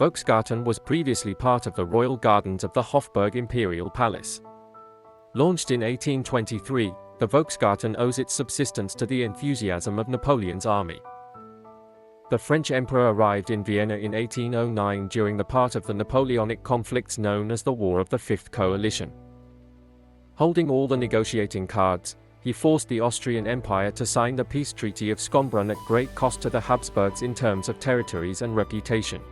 Volksgarten was previously part of the royal gardens of the Hofburg Imperial Palace. Launched in 1823, the Volksgarten owes its subsistence to the enthusiasm of Napoleon's army. The French emperor arrived in Vienna in 1809 during the part of the Napoleonic conflicts known as the War of the Fifth Coalition. Holding all the negotiating cards, he forced the Austrian Empire to sign the peace treaty of Schönbrunn at great cost to the Habsburgs in terms of territories and reputation.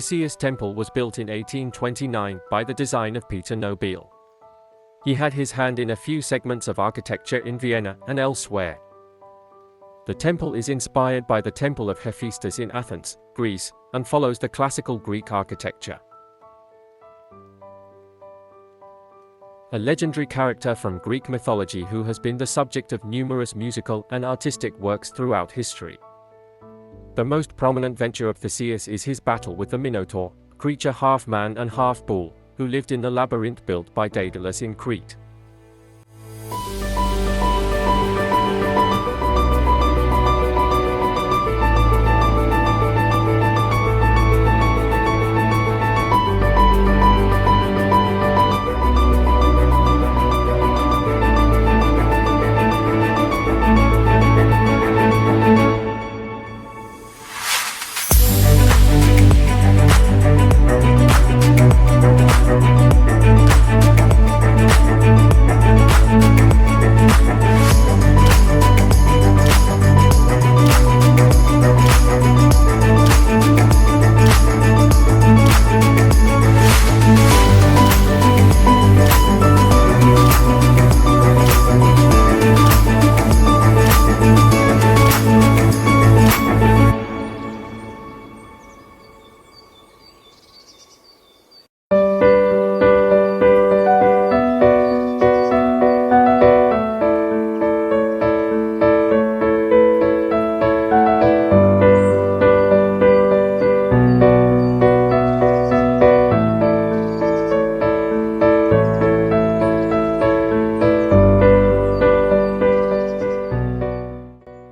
Theseus Temple was built in 1829 by the design of Peter Nobile. He had his hand in a few segments of architecture in Vienna and elsewhere. The temple is inspired by the Temple of Hephaestus in Athens, Greece, and follows the classical Greek architecture. A legendary character from Greek mythology who has been the subject of numerous musical and artistic works throughout history. The most prominent venture of Theseus is his battle with the Minotaur, a creature half man and half bull, who lived in the labyrinth built by Daedalus in Crete.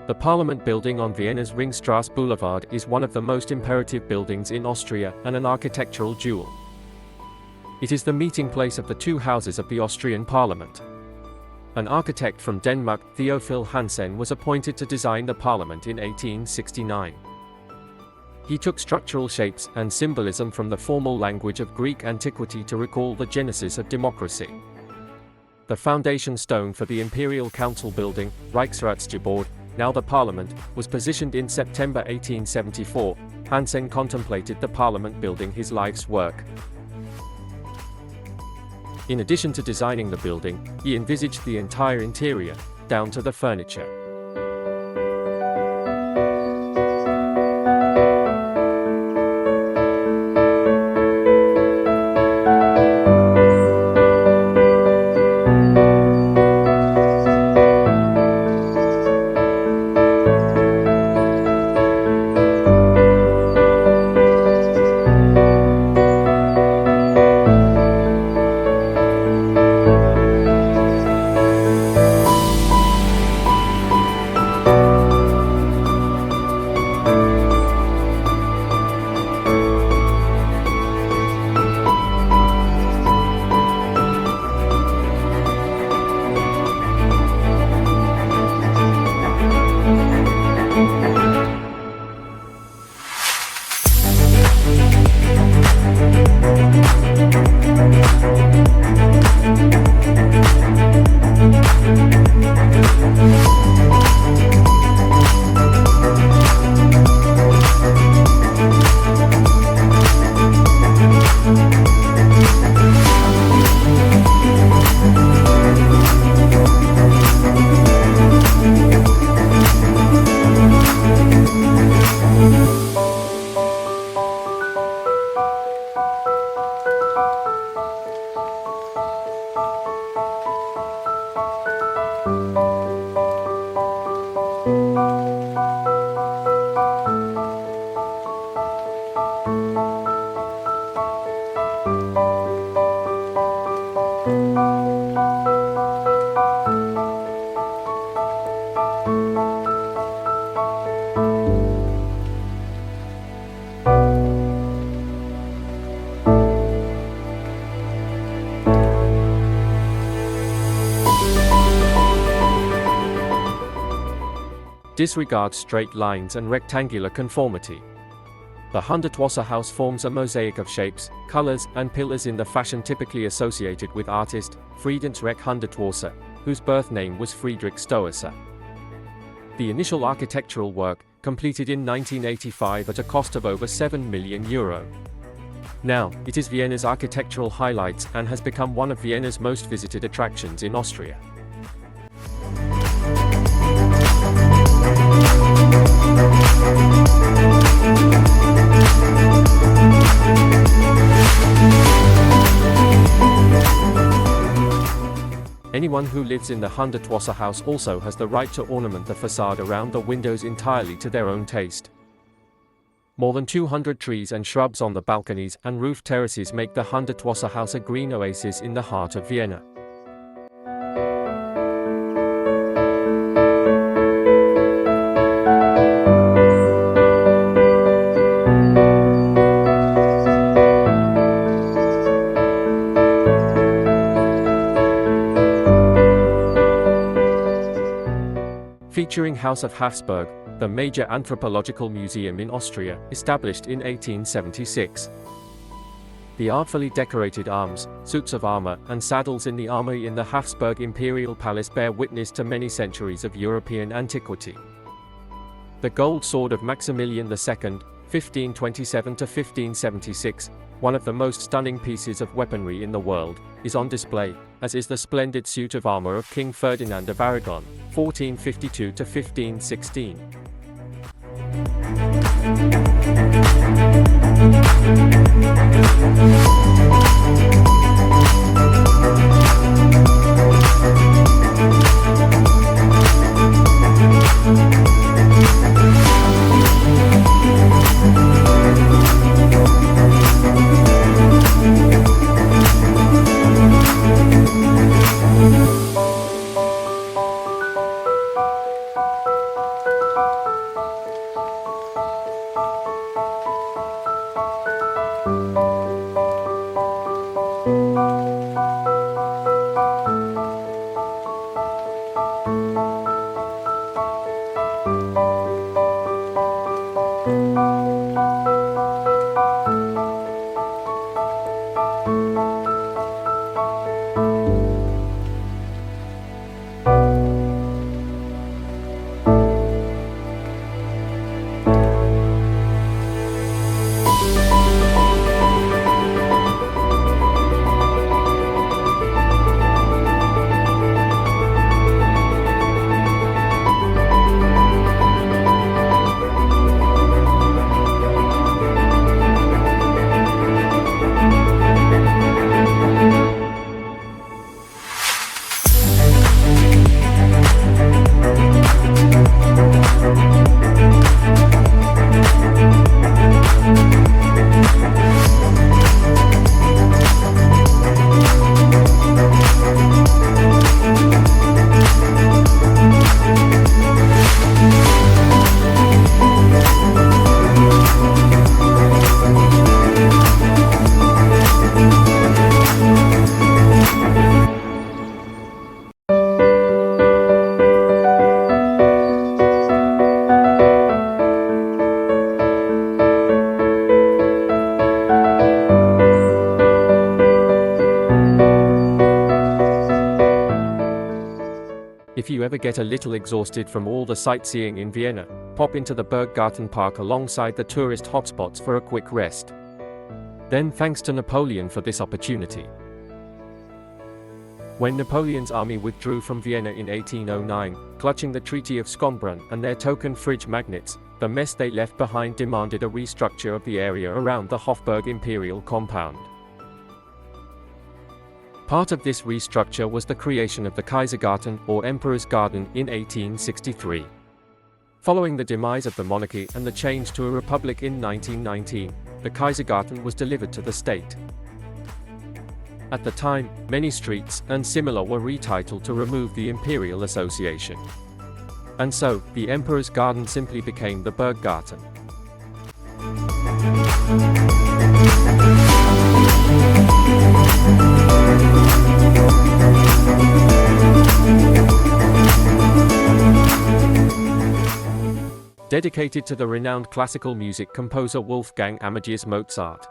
The Parliament building on Vienna's Ringstraße Boulevard is one of the most imperative buildings in Austria and an architectural jewel. It is the meeting place of the two houses of the Austrian Parliament. An architect from Denmark, Theophil Hansen, was appointed to design the Parliament in 1869. He took structural shapes and symbolism from the formal language of Greek antiquity to recall the genesis of democracy. The foundation stone for the Imperial Council building, Ringstraße, now the Parliament, was positioned in September 1874. Hansen contemplated the Parliament building his life's work. In addition to designing the building, he envisaged the entire interior, down to the furniture. Disregards straight lines and rectangular conformity. The Hundertwasserhaus forms a mosaic of shapes, colors, and pillars in the fashion typically associated with artist Friedensreich Hundertwasser, whose birth name was Friedrich Stowasser. The initial architectural work, completed in 1985 at a cost of over €7 million. Now, it is Vienna's architectural highlights and has become one of Vienna's most visited attractions in Austria. Anyone who lives in the Hundertwasserhaus also has the right to ornament the facade around the windows entirely to their own taste. More than 200 trees and shrubs on the balconies and roof terraces make the Hundertwasserhaus a green oasis in the heart of Vienna. Featuring House of Hofburg, the major anthropological museum in Austria, established in 1876. The artfully decorated arms, suits of armor, and saddles in the armory in the Hofburg Imperial Palace bear witness to many centuries of European antiquity. The gold sword of Maximilian II, 1527 to 1576, one of the most stunning pieces of weaponry in the world, is on display, as is the splendid suit of armor of King Ferdinand of Aragon, 1452 to 1516. get a little exhausted from all the sightseeing in Vienna, pop into the Berggarten Park alongside the tourist hotspots for a quick rest. Then thanks to Napoleon for this opportunity. When Napoleon's army withdrew from Vienna in 1809, clutching the Treaty of Schönbrunn and their token fridge magnets, the mess they left behind demanded a restructure of the area around the Hofburg Imperial compound. Part of this restructure was the creation of the Kaisergarten, or Emperor's Garden, in 1863. Following the demise of the monarchy and the change to a republic in 1919, the Kaisergarten was delivered to the state. At the time, many streets and similar were retitled to remove the imperial association. And so, the Emperor's Garden simply became the Berggarten. Dedicated to the renowned classical music composer Wolfgang Amadeus Mozart.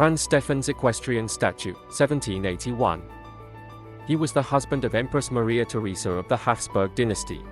Franz Stephan's equestrian statue, 1781. He was the husband of Empress Maria Theresa of the Habsburg dynasty.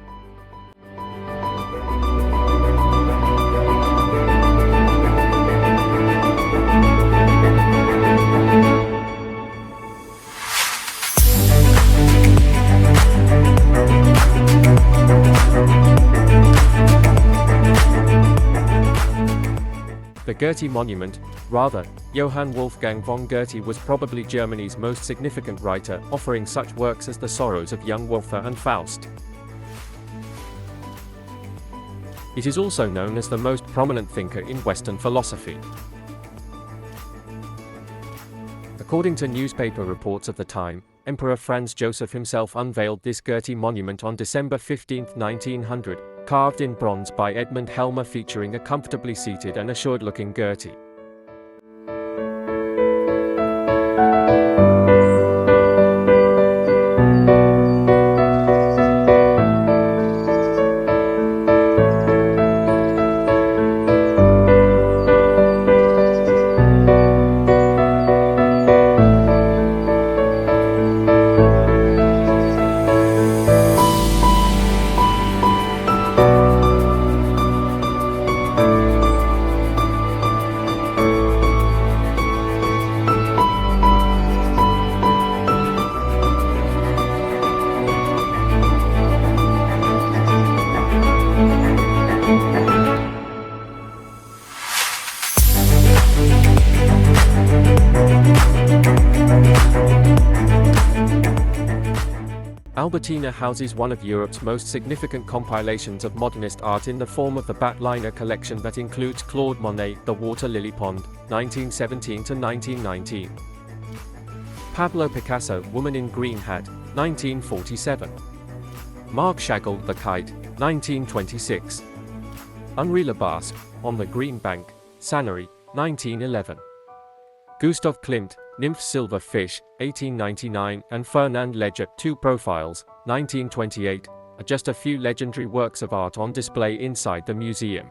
The Goethe Monument, rather, Johann Wolfgang von Goethe was probably Germany's most significant writer, offering such works as The Sorrows of Young Werther and Faust. It is also known as the most prominent thinker in Western philosophy. According to newspaper reports of the time, Emperor Franz Joseph himself unveiled this Goethe monument on December 15, 1900, carved in bronze by Edmund Helmer, featuring a comfortably seated and assured-looking Goethe. Albertina houses one of Europe's most significant compilations of modernist art in the form of the Batliner collection that includes Claude Monet, The Water Lily Pond, 1917 to 1919. Pablo Picasso, Woman in Green Hat, 1947. Marc Chagall, The Kite, 1926. Henri Le Basque, On the Green Bank, Sanary, 1911. Gustav Klimt, Nymph Silver Fish, 1899, and Fernand Léger, Two Profiles, 1928, are just a few legendary works of art on display inside the museum.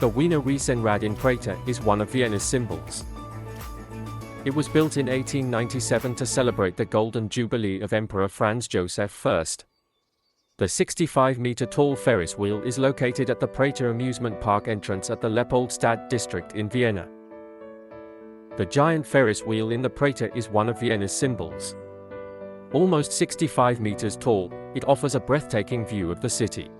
The Wiener Riesenrad in Prater is one of Vienna's symbols. It was built in 1897 to celebrate the Golden Jubilee of Emperor Franz Joseph I. The 65-meter-tall Ferris wheel is located at the Prater amusement park entrance at the Leopoldstadt district in Vienna. The giant Ferris wheel in the Prater is one of Vienna's symbols. Almost 65 meters tall, it offers a breathtaking view of the city.